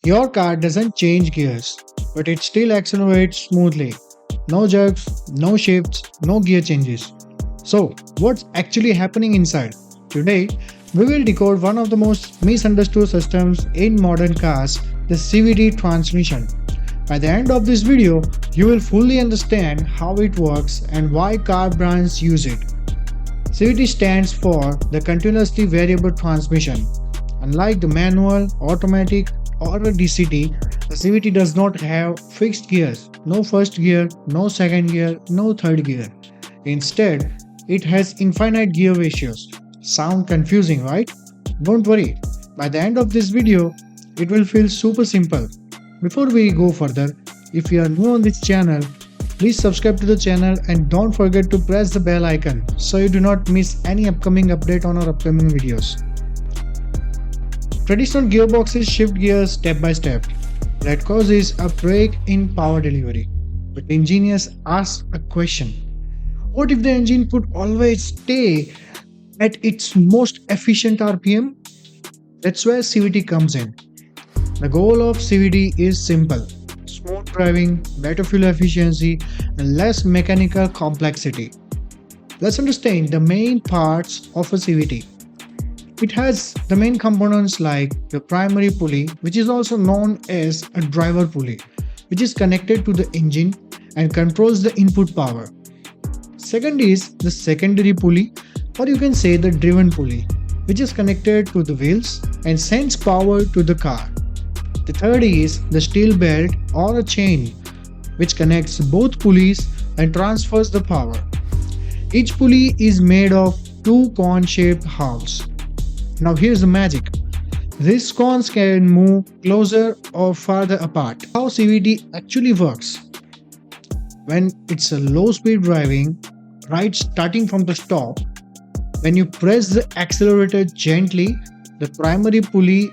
Your car doesn't change gears, but it still accelerates smoothly. No jerks, no shifts, no gear changes. So, what's actually happening inside? Today, we will decode one of the most misunderstood systems in modern cars, the CVT transmission. By the end of this video, you will fully understand how it works and why car brands use it. CVT stands for the continuously variable transmission. Unlike the manual, automatic, or a DCT, the CVT does not have fixed gears, no first gear, no second gear, no third gear. Instead, it has infinite gear ratios. Sound confusing, right? Don't worry, by the end of this video, it will feel super simple. Before we go further, if you are new on this channel, please subscribe to the channel and don't forget to press the bell icon so you do not miss any upcoming update on our upcoming videos. Traditional gearboxes shift gears step by step. That causes a break in power delivery. But engineers ask a question. What if the engine could always stay at its most efficient RPM? That's where CVT comes in. The goal of CVT is simple: smooth driving, better fuel efficiency, and less mechanical complexity. Let's understand the main parts of a CVT. It has the main components like the primary pulley, which is also known as a driver pulley, which is connected to the engine and controls the input power. Second is the secondary pulley, or you can say the driven pulley, which is connected to the wheels and sends power to the car. The third is the steel belt or a chain, which connects both pulleys and transfers the power. Each pulley is made of two cone-shaped halves. Now here's the magic. These cones can move closer or farther apart. How CVT actually works? When it's a low speed driving, right starting from the stop, when you press the accelerator gently, the primary pulley,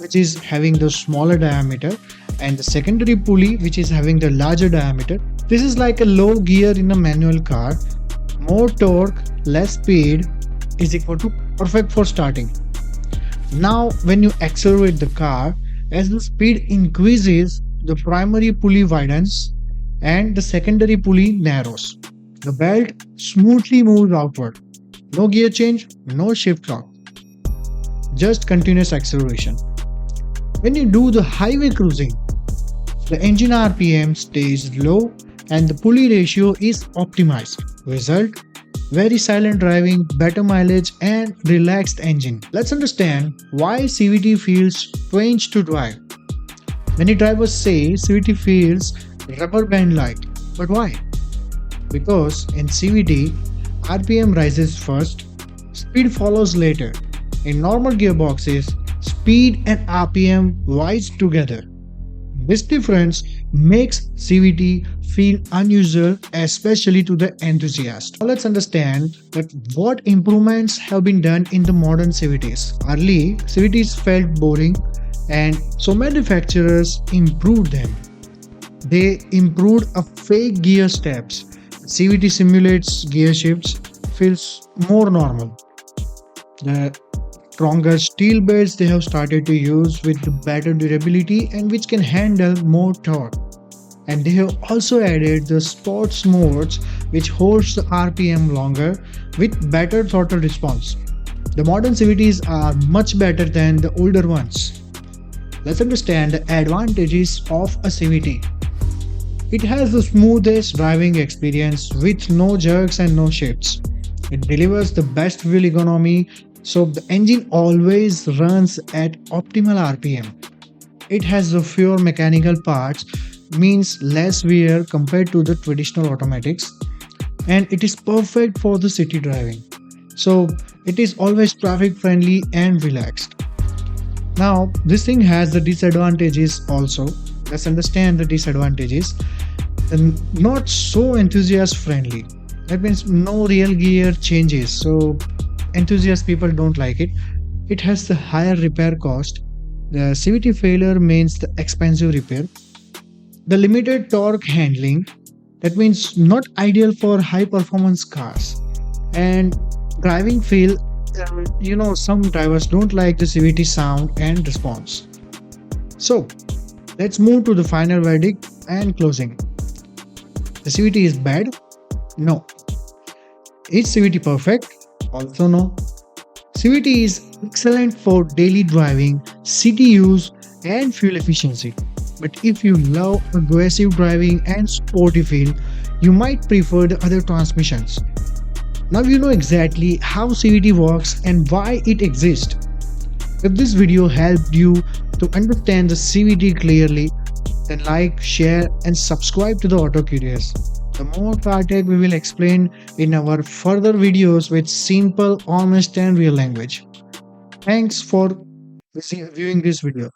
which is having the smaller diameter, and the secondary pulley, which is having the larger diameter. This is like a low gear in a manual car. More torque, less speed is equal to perfect for starting. Now when you accelerate the car, as the speed increases, the primary pulley widens and the secondary pulley narrows. The belt smoothly moves outward. No gear change, no shift lock, just continuous acceleration. When you do the highway cruising, the engine RPM stays low and the pulley ratio is optimized. Result: very silent driving, better mileage, and relaxed engine. Let's understand why CVT feels strange to drive. Many drivers say CVT feels rubber band like. But why? Because in CVT, RPM rises first, speed follows later. In normal gearboxes, speed and RPM rise together. This difference makes CVT feel unusual, especially to the enthusiast. Now let's understand that what improvements have been done in the modern CVTs. Early CVTs felt boring, and so manufacturers improved them. They improved a fake gear steps. CVT simulates gear shifts, feels more normal. The stronger steel belts they have started to use with better durability and which can handle more torque. And they have also added the sports modes which holds the RPM longer with better throttle response. The modern CVTs are much better than the older ones. Let's understand the advantages of a CVT. It has the smoothest driving experience with no jerks and no shifts. It delivers the best fuel economy, so the engine always runs at optimal RPM. It has the fewer mechanical parts, means less wear compared to the traditional automatics, and it is perfect for the city driving. So it is always traffic friendly and relaxed. Now this thing has the disadvantages also. Let's understand the disadvantages. And not so enthusiast friendly. That means no real gear changes, so enthusiast people don't like it. It has the higher repair cost. The CVT failure means the expensive repair. The limited torque handling, that means not ideal for high performance cars. And driving feel, some drivers don't like the CVT sound and response. So, let's move to the final verdict and closing. The CVT is bad? No. Is CVT perfect? Also, no. CVT is excellent for daily driving, city use, and fuel efficiency. But if you love aggressive driving and sporty feel, you might prefer the other transmissions. Now you know exactly how CVT works and why it exists. If this video helped you to understand the CVT clearly, then like, share, and subscribe to the Auto Curious. The more car tech we will explain in our further videos with simple, honest, and real language. Thanks for viewing this video.